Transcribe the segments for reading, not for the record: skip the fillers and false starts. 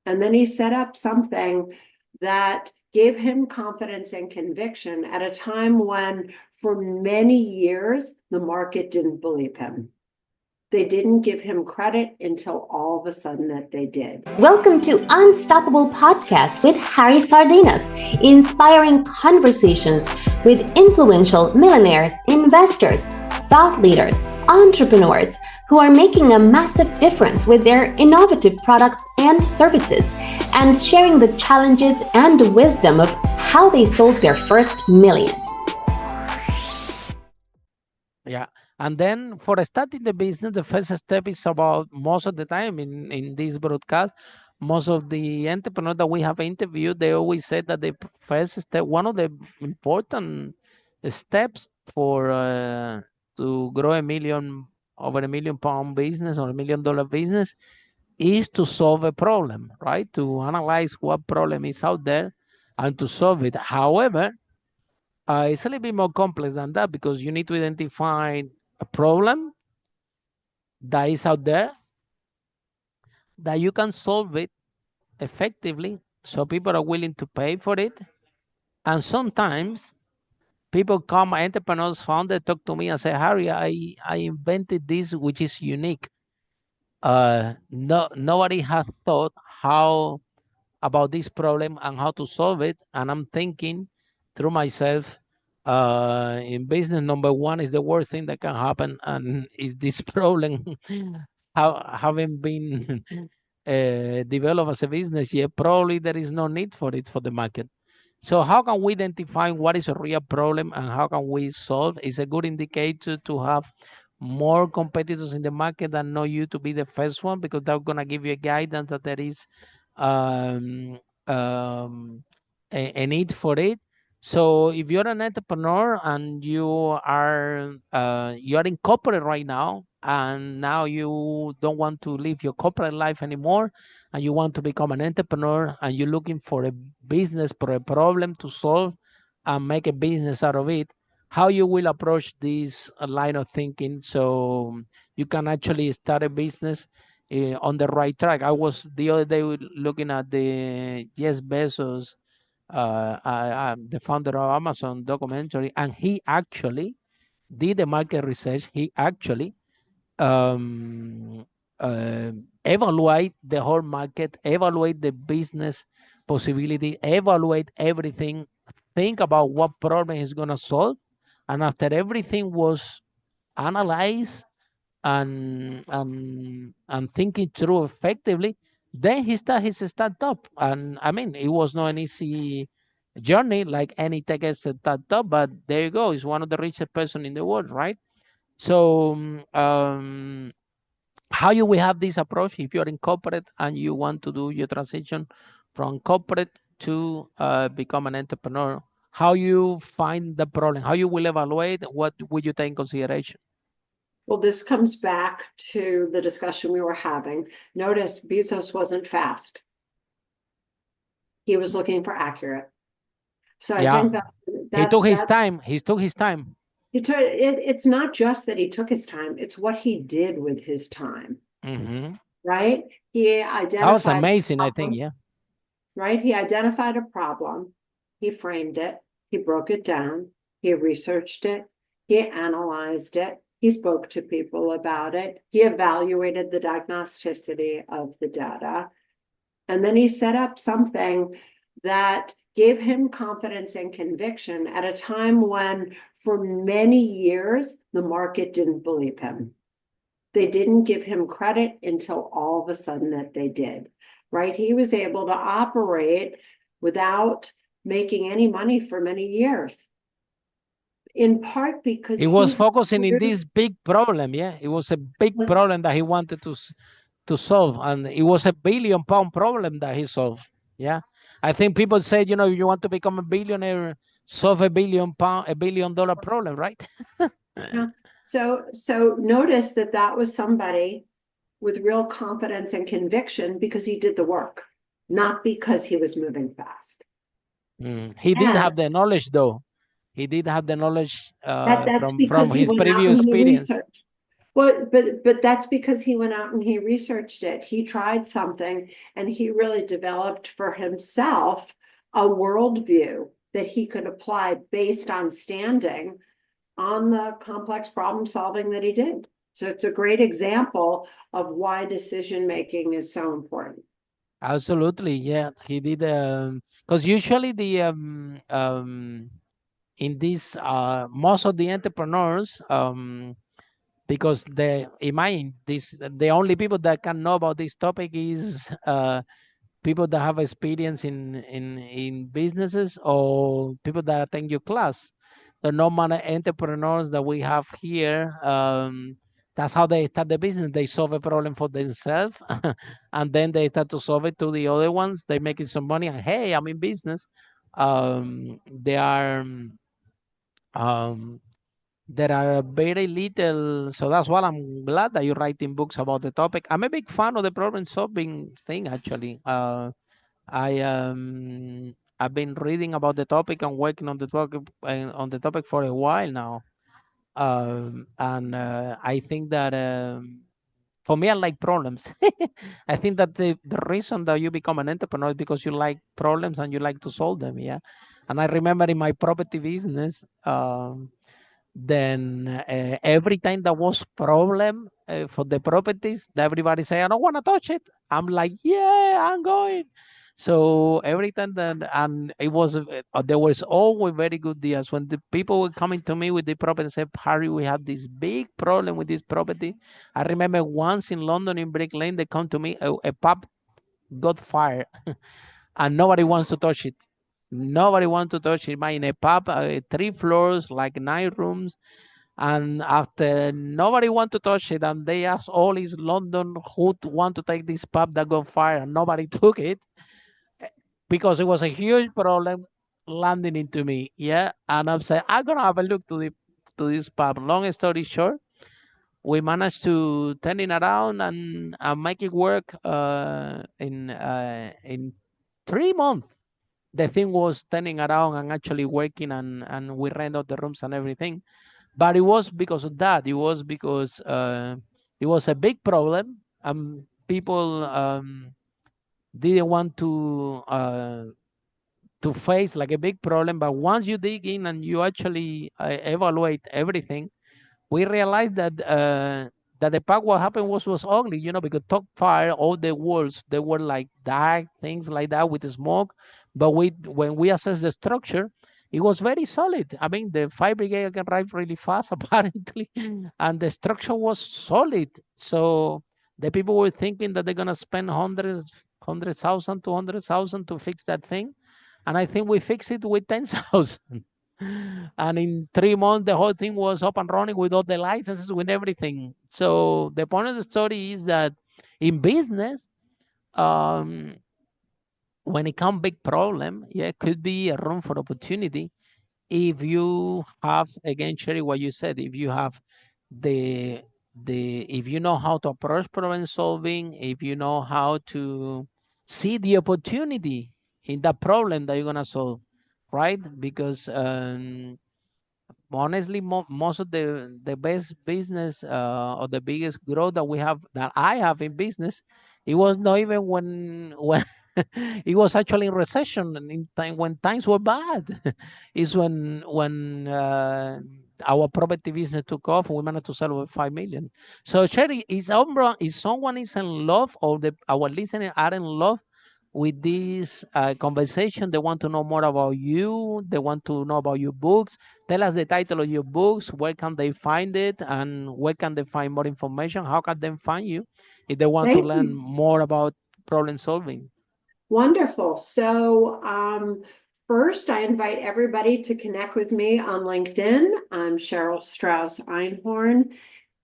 And then he set up something that gave him confidence and conviction at a time when, for many years, the market didn't believe him. They didn't give him credit until all of a sudden that they did. Welcome to Unstoppable Podcast with Harry Sardinas, inspiring conversations with influential millionaires, investors, thought leaders, entrepreneurs who are making a massive difference with their innovative products and services, and sharing the challenges and wisdom of how they sold their first million. Yeah. And then for starting the business, the first step is about, most of the time in this broadcast, most of the entrepreneurs that we have interviewed, they always say that the first step, one of the important steps for to grow over a £1 million business or $1 million business is to solve a problem, right? To analyze what problem is out there and to solve it. However, it's a little bit more complex than that, because you need to identify a problem that is out there, that you can solve it effectively, so people are willing to pay for it. And sometimes people come, entrepreneurs, founders, talk to me and say, Harry, I invented this, which is unique. Nobody has thought about this problem and how to solve it. And I'm thinking through myself, in business, number one is the worst thing that can happen, and is this problem having been developed as a business yet, probably there is no need for it for the market. So how can we identify what is a real problem and how can we solve? It's a good indicator to have more competitors in the market that know you to be the first one, because they're going to give you a guidance that there is um, um, a need for it. So if you're an entrepreneur and you're in corporate right now, and now you don't want to live your corporate life anymore, and you want to become an entrepreneur, and you're looking for a business, for a problem to solve and make a business out of it, how you will approach this line of thinking so you can actually start a business on the right track. I was the other day looking at the Jeff Bezos, the founder of Amazon documentary, and he actually did the market research. He actually um, evaluate the whole market, evaluate the business possibility, evaluate everything, think about what problem he's going to solve. And after everything was analyzed and thinking through effectively, then he started his startup. And I mean, it was not an easy journey like any tech startup, but there you go. He's one of the richest person in the world, right? So how you will have this approach if you're in corporate and you want to do your transition from corporate to become an entrepreneur? How you find the problem? How you will evaluate? What would you take in consideration? Well, this comes back to the discussion we were having. Notice Bezos wasn't fast. He was looking for accurate. So I think that he took his time. He took his time. It's not just that he took his time, it's what he did with his time. Mm-hmm. Right? He identified. That was amazing, I think, yeah. Right? He identified a problem, he framed it, he broke it down, he researched it, he analyzed it, he spoke to people about it, he evaluated the diagnosticity of the data, and then he set up something that gave him confidence and conviction at a time when, for many years, the market didn't believe him. They didn't give him credit until all of a sudden that they did, right? He was able to operate without making any money for many years. In part because he was focusing in this big problem, yeah? It was a big problem that he wanted to solve, and it was a £1 billion problem that he solved, yeah? I think people say, you know, you want to become a billionaire, solve $1 billion problem, right? Yeah. So notice that was somebody with real confidence and conviction because he did the work, not because he was moving fast. He did have the knowledge, though. He did have the knowledge That's from his previous experience. Well, but that's because he went out and he researched it. He tried something and he really developed for himself a worldview that he could apply based on standing on the complex problem solving that he did. So it's a great example of why decision making is so important. Absolutely, yeah. He did because usually the in this most of the entrepreneurs because the imagine this the only people that can know about this topic is people that have experience in businesses or people that attend your class. The normal entrepreneurs that we have here, that's how they start the business. They solve a problem for themselves, and then they start to solve it to the other ones. They making some money, and hey, I'm in business. They are. Um, there are very little, so that's why I'm glad that you're writing books about the topic. I'm a big fan of the problem solving thing, actually. I've been reading about the topic and working on the topic for a while now. And I think that for me, I like problems. I think that the reason that you become an entrepreneur is because you like problems and you like to solve them. Yeah. And I remember in my property business, then every time there was problem for the properties, everybody say, I don't want to touch it. I'm like, yeah, I'm going. So every time that, and it was, there was always very good deals. When the people were coming to me with the property and said, Harry, we have this big problem with this property. I remember once in London in Brick Lane, they come to me, a pub got fired and nobody wants to touch it. Nobody wants to touch it. In a pub, 3 floors, like 9 rooms. And after nobody want to touch it, and they asked all East London who want to take this pub that got fired, and nobody took it because it was a huge problem landing into me. Yeah, and I'm saying I'm gonna have a look to this pub. Long story short, we managed to turn it around and make it work in 3 months. The thing was turning around and actually working, and we rent out the rooms and everything. But it was because of that. It was because it was a big problem. People didn't want to face like a big problem. But once you dig in and you actually evaluate everything, we realized that the park what happened was ugly, because top fire, all the walls they were like dark things like that with the smoke. But when we assessed the structure, it was very solid. I mean, the fire brigade can arrive really fast apparently, and the structure was solid. So the people were thinking that they're gonna spend 100,000, 200,000 to fix that thing, and I think we fixed it with 10,000. And in 3 months, the whole thing was up and running with all the licenses, with everything. So the point of the story is that in business, um, when it comes big problem, yeah, it could be a room for opportunity if you have, again, Sherry, what you said, if you have the if you know how to approach problem solving, if you know how to see the opportunity in the problem that you're gonna solve, right? Because honestly, most of the best business or the biggest growth that I have in business, it was not even when it was actually in recession and in time when times were bad. Is when our property business took off. We managed to sell over 5 million. So Sherry, is someone is in love, or our listeners are in love with this conversation? They want to know more about you. They want to know about your books. Tell us the title of your books. Where can they find it, and where can they find more information? How can they find you if they want to Thank learn you. more about problem solving? Wonderful. So, first, I invite everybody to connect with me on LinkedIn. I'm Cheryl Strauss Einhorn,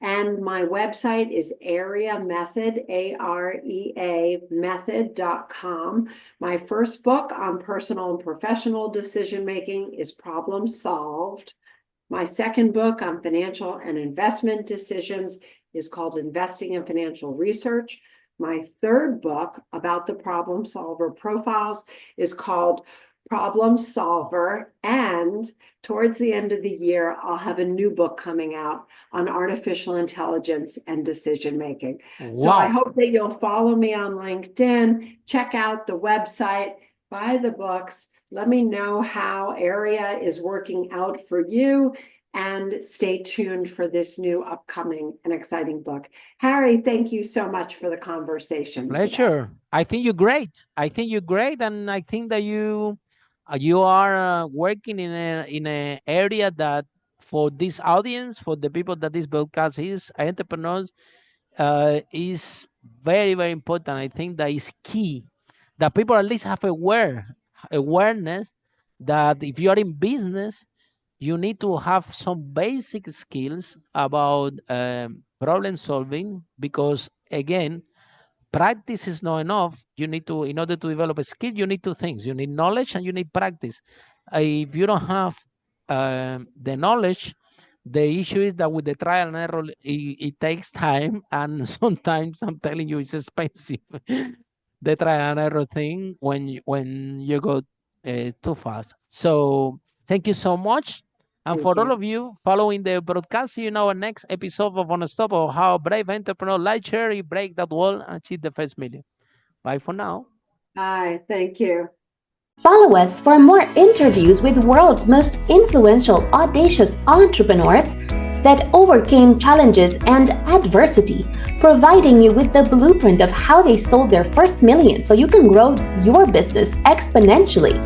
and my website is Area Method, AREA method.com. My first book on personal and professional decision making is Problem Solved. My second book on financial and investment decisions is called Investing in Financial Research. My third book about the problem solver profiles is called problem solver, and towards the end of the year, I'll have a new book coming out on artificial intelligence and decision making. So I Wow. hope that you'll follow me on LinkedIn, check out the website, buy the books, let me know how area is working out for you, and stay tuned for this new upcoming and exciting book. Harry, thank you so much for the conversation today. Pleasure. I think you're great. I think you're great, and I think that you are working in a area that for this audience, for the people that this broadcast is, entrepreneurs, is very very important. I think that is key that people at least have awareness that if you are in business, you need to have some basic skills about problem solving, because again, practice is not enough. You need to, in order to develop a skill, you need two things: you need knowledge and you need practice. If you don't have the knowledge, the issue is that with the trial and error, it takes time, and sometimes I'm telling you, it's expensive. The trial and error thing when you go too fast. So thank you so much. And Thank for all you. of you following the broadcast, see you in our next episode of Unstoppable, how brave entrepreneur like Cherry break that wall and achieve the first million. Bye for now. Bye. Thank you. Follow us for more interviews with world's most influential, audacious entrepreneurs that overcame challenges and adversity, providing you with the blueprint of how they sold their first million so you can grow your business exponentially.